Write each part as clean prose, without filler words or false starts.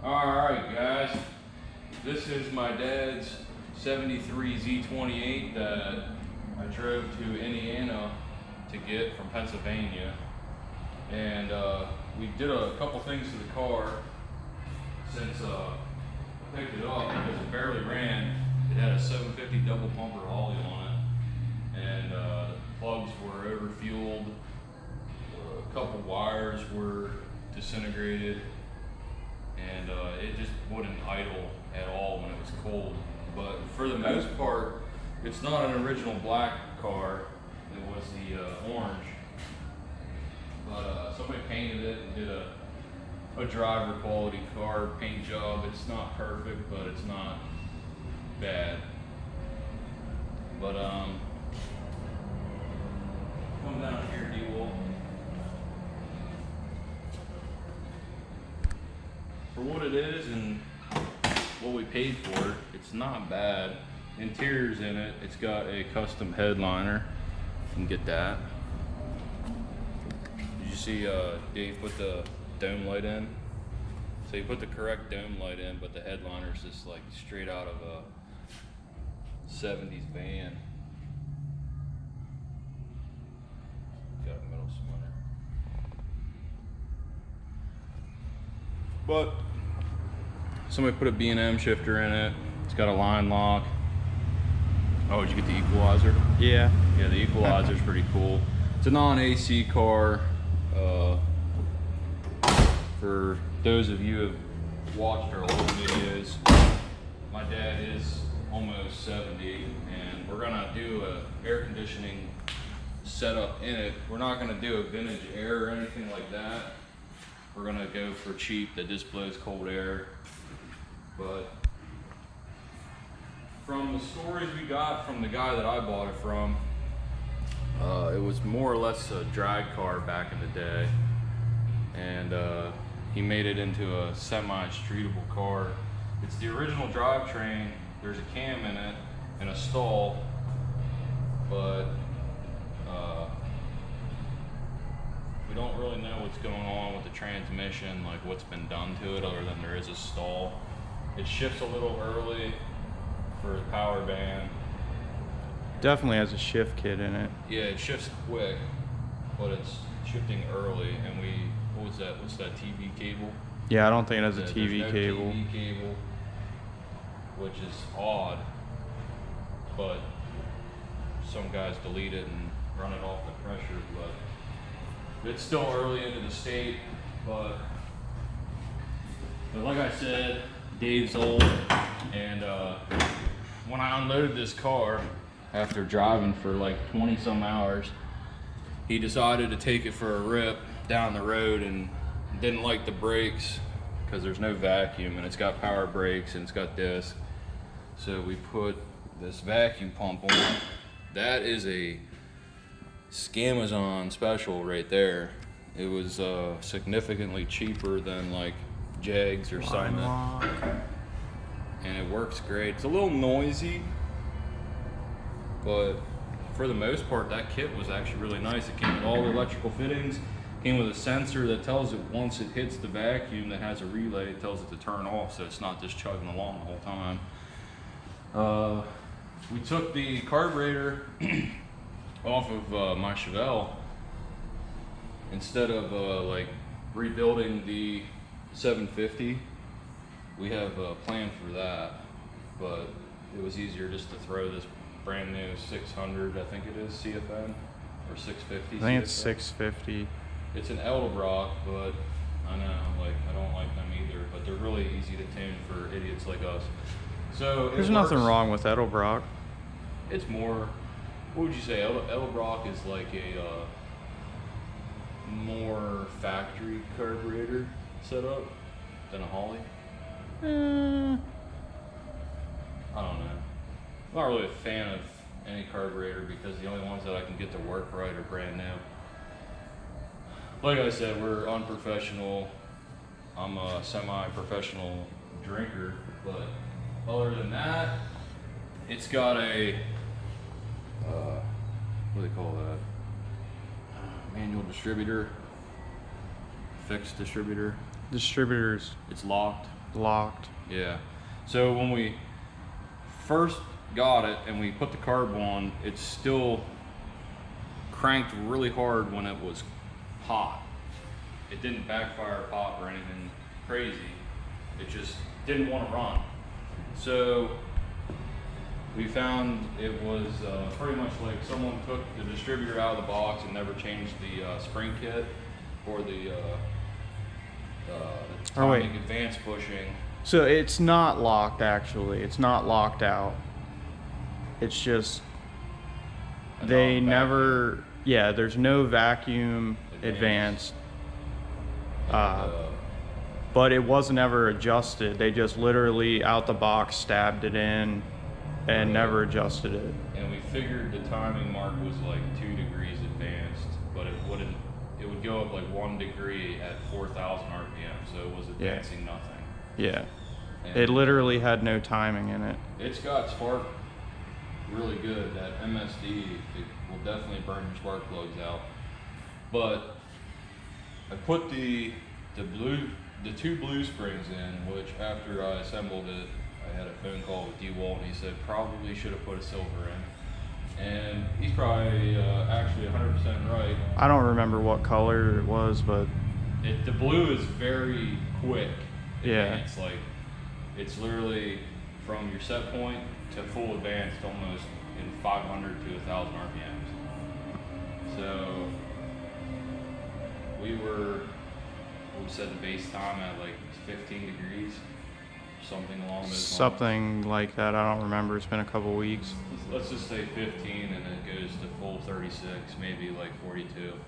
Alright guys, this is my dad's 73 Z28 that I drove to Indiana to get from Pennsylvania. And we did a couple things to the car since I picked it up because it barely ran. It had a 750 double pumper ollie on it, and the plugs were overfueled. A couple wires were disintegrated, and it just wouldn't idle at all when it was cold. But for the most part, it's not an original black car. It was the orange. But somebody painted it and did a driver quality car paint job. It's not perfect, but it's not bad. But come down here, D-Wolf. For what it is and what we paid for it, it's not bad. Interior's in it. It's got a custom headliner. You can get that. Did you see Dave put the dome light in? So he put the correct dome light in, but the headliner's just like straight out of a 70s van. Got a metal splinter. But somebody put a B&M shifter in it. It's got a line lock. Oh, did you get the equalizer? Yeah. Yeah, the equalizer's pretty cool. It's a non-AC car. For those of you who have watched our old videos, my dad is almost 70, and we're gonna do a air conditioning setup in it. We're not gonna do a vintage air or anything like that. We're gonna go for cheap that just blows cold air. But from the stories we got from the guy that I bought it from, it was more or less a drag car back in the day, and he made it into a semi-streetable car. It's the original drivetrain. There's a cam in it and a stall, but we don't really know what's going on with the transmission, like what's been done to it other than there is a stall. It shifts a little early for the power band. Definitely has a shift kit in it. Yeah, it shifts quick, but it's shifting early, and what was that? What's that TV cable? Yeah, I don't think it has a There's TV no cable. TV cable, which is odd, but some guys delete it and run it off the pressure, but it's still early into the state. But like I said, Dave's old, and when I unloaded this car after driving for like 20 some hours, he decided to take it for a rip down the road and didn't like the brakes because there's no vacuum, and it's got power brakes and it's got disc. So we put this vacuum pump on. That is a Scamazon special right there. It was significantly cheaper than like Jags or something, and it works great. It's a little noisy, but for the most part that kit was actually really nice. It came with all the electrical fittings, came with a sensor that tells it once it hits the vacuum, that has a relay, it tells it to turn off, so it's not just chugging along the whole time. We took the carburetor off of my Chevelle. Instead of like rebuilding the 750, we have a plan for that, but it was easier just to throw this brand new 600, I think it is, CFN, or 650. I think CFN. it's 650. It's an Edelbrock, but I know, like, I don't like them either, but they're really easy to tune for idiots like us. So There's nothing wrong with Edelbrock. It's more, what would you say, Edelbrock is like a more factory carburetor setup than a Holley? I don't know. I'm not really a fan of any carburetor because the only ones that I can get to work right are brand new. Like I said, we're unprofessional. I'm a semi-professional drinker, but other than that, it's got a what do they call that? Manual distributor, fixed distributor. Distributors. It's locked. locked. Yeah. So when we first got it and we put the carb on, it still cranked really hard when it was hot. It didn't backfire pop or anything crazy. It just didn't want to run. So we found it was pretty much like someone took the distributor out of the box and never changed the spring kit or the timing advanced bushing. So it's not locked actually. It's not locked out. It's just they never. Yeah, there's no vacuum advanced. But it wasn't ever adjusted. They just literally out the box stabbed it in and never adjusted it. And we figured the timing mark was like 2 degrees advanced, but it wouldn't. It would go up like 1 degree at 4,000 RPM, so it was advancing nothing. Yeah. And it literally had no timing in it. It's got spark really good. That MSD, it will definitely burn your spark plugs out. But I put the 2 blue springs in, which after I assembled it, I had a phone call with D-Walt and he said probably should have put a silver in. And he's probably actually 100% right. I don't remember what color it was, but the blue is very quick. Yeah. It's like, it's literally from your set point to full advanced almost in 500 to 1,000 RPMs. So we set the base time at like 15 degrees, something along those lines. Something like that. I don't remember. It's been a couple weeks. Let's just say 15 and it goes to full 36, maybe like 42.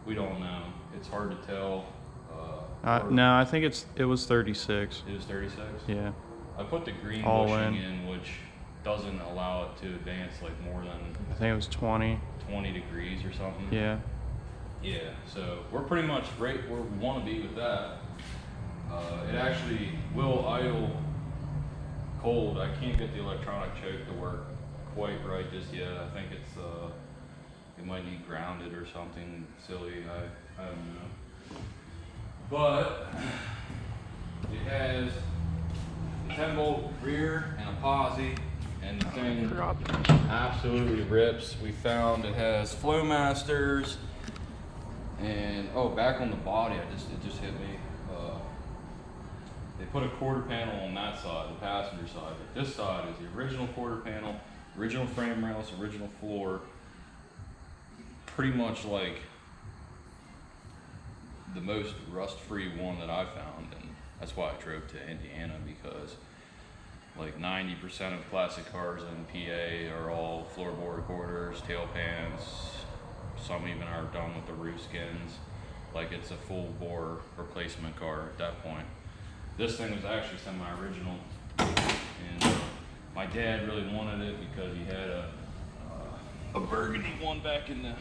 We don't know. It's hard to tell. No, I think it was 36. It was 36? Yeah. I put the green All bushing in, which doesn't allow it to advance like more than I think it was 20. 20 degrees or something. Yeah. Yeah, so we're pretty much right where we want to be with that. It actually will idle cold. I can't get the electronic choke to work quite right just yet. I think it might need grounded or something silly. I don't know. But it has a 10-volt rear and a posi, and the thing absolutely rips. We found it has Flowmasters, and back on the body, it just hit me. They put a quarter panel on that side, the passenger side, but this side is the original quarter panel, original frame rails, original floor. Pretty much like the most rust-free one that I found, and that's why I drove to Indiana, because like 90% of classic cars in PA are all floorboard quarters, tail pans. Some even are done with the roof skins. Like it's a full bore replacement car at that point. This thing was actually semi-original, and my dad really wanted it because he had a burgundy one back in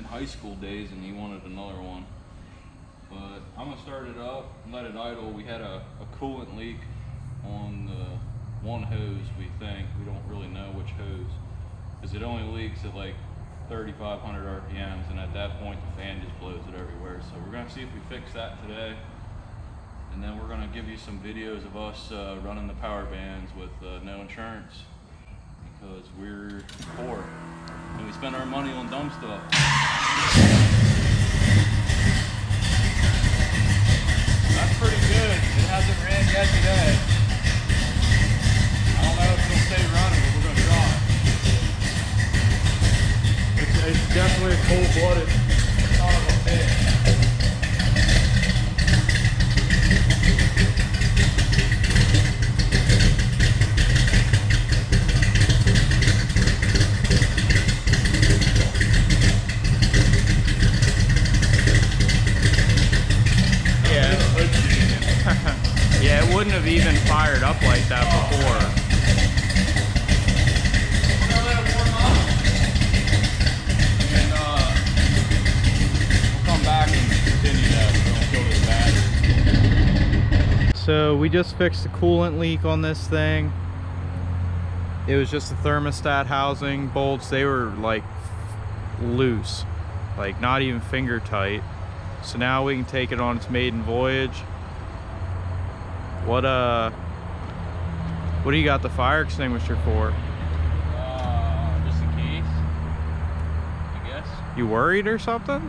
high school days, and he wanted another one. But I'm gonna start it up and let it idle. We had a coolant leak on the one hose, we think. We don't really know which hose, because it only leaks at like 3,500 RPMs, and at that point the fan just blows it everywhere. So we're gonna see if we fix that today, and then we're gonna give you some videos of us running the power bands with no insurance, because we're poor and we spend our money on dumb stuff. That's pretty good. It hasn't ran yet today. I don't know if it'll stay running, but we're gonna try. It's definitely a cold-blooded son of a bitch. Yeah, it wouldn't have even fired up like that before. Let it warm up, and we'll come back and continue that. We don't kill this battery. So we just fixed the coolant leak on this thing. It was just the thermostat housing bolts. They were like loose, like not even finger tight. So now we can take it on its maiden voyage. What do you got the fire extinguisher for? Just in case, I guess. You worried or something?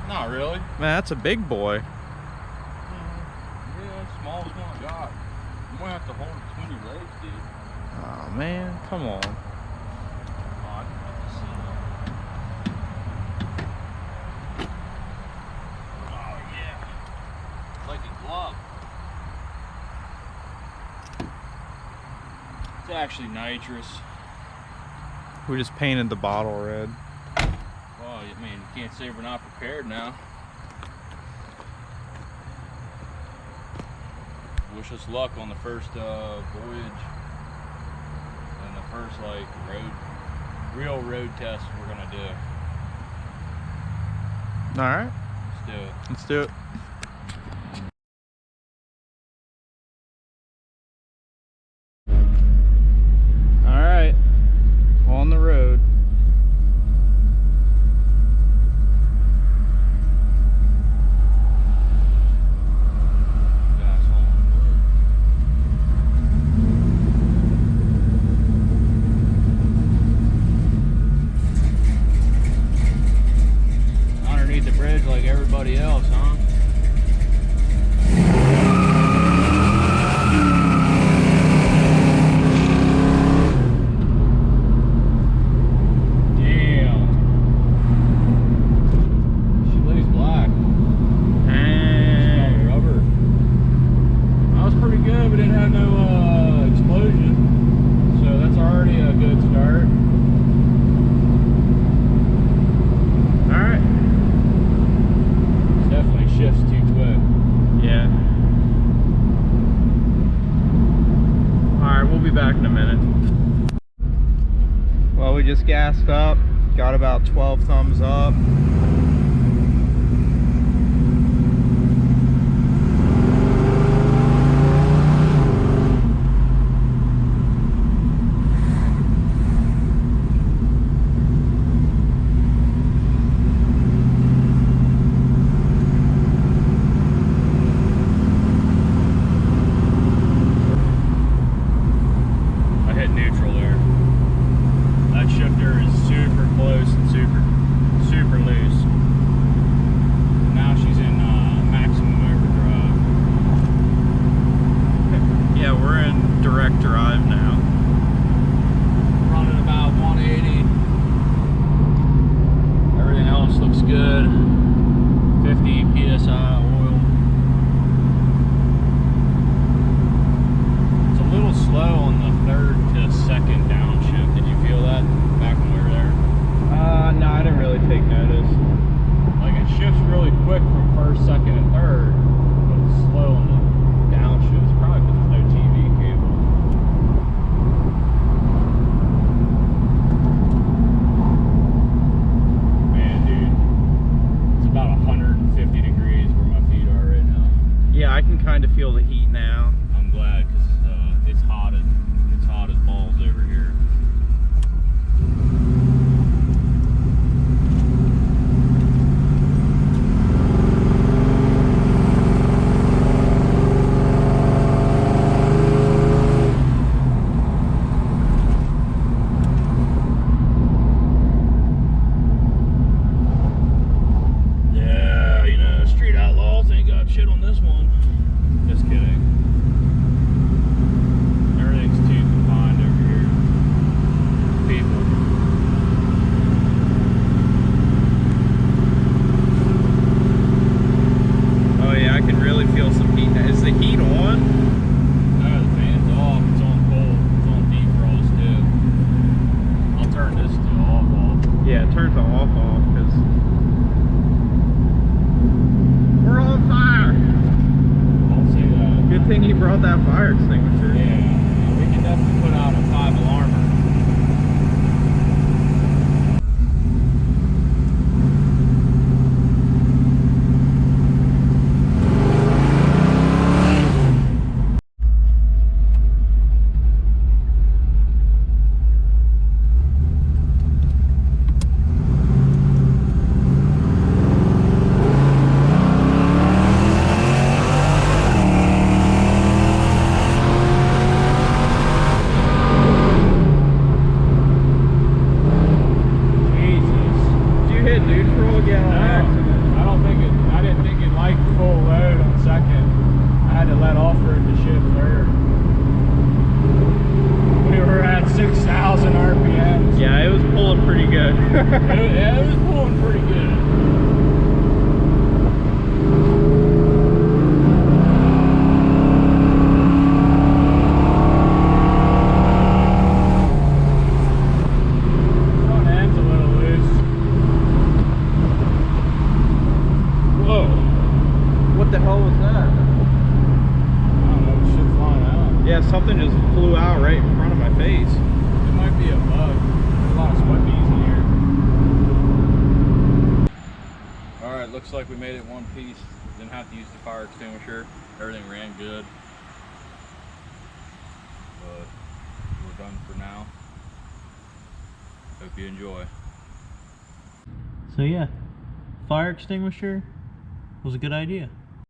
Not really. Man, that's a big boy. Yeah, smallest one I got. You might have to hold it between your legs, dude. Oh man, come on. Oh, I can have to sit up. Oh yeah. It's like a glove. It's actually nitrous. We just painted the bottle red. Well, I mean, you can't say we're not prepared now. Wish us luck on the first voyage and the first like real road test we're gonna do. All right, Let's do it. let's do it. All right, on the road. Underneath the bridge like everybody else, huh? Damn. She lays black. Dang. Rubber. That was pretty good. We didn't have no explosion. So that's already a good start. All right. Definitely shifts too quick. Yeah. All right, we'll be back in a minute. Well, we just gassed up. Got about 12 thumbs up. I hit neutral there. That shifter is super close and super loose. Now she's in maximum overdrive. Yeah, we're in direct drive now. Running about 180. Everything else looks good. 50 psi oil. It's a little slow on the third to second downshift. Did you feel that back when we were there? No, I didn't really take notice. Like it shifts really quick from first, second, and third, but it's slow on the downshift. It's probably because there's no TV cable. Man, dude, it's about 150 degrees where my feet are right now. Yeah, I can kind of feel the heat now. I'm glad because it's hot as balls over here. Yeah, you know, street outlaws ain't got shit on this one. Just kidding. Everything's too confined over here. People. Oh yeah, I can really feel some heat now. Is the heat on? No, the fan's off. It's on cold. It's on defrost too. I'll turn this to off. Yeah, turn the off because we're on fire. Don't say that. Good thing you brought that fire extinguisher. Yeah, we can definitely put out a 5 alarmer. hell was that? I don't know, shit flying out. Yeah, something just flew out right in front of my face. It might be a bug. There's a lot of sweat bees in here. Alright, looks like we made it one piece. Didn't have to use the fire extinguisher. Everything ran good. But we're done for now. Hope you enjoy. So yeah, fire extinguisher was a good idea.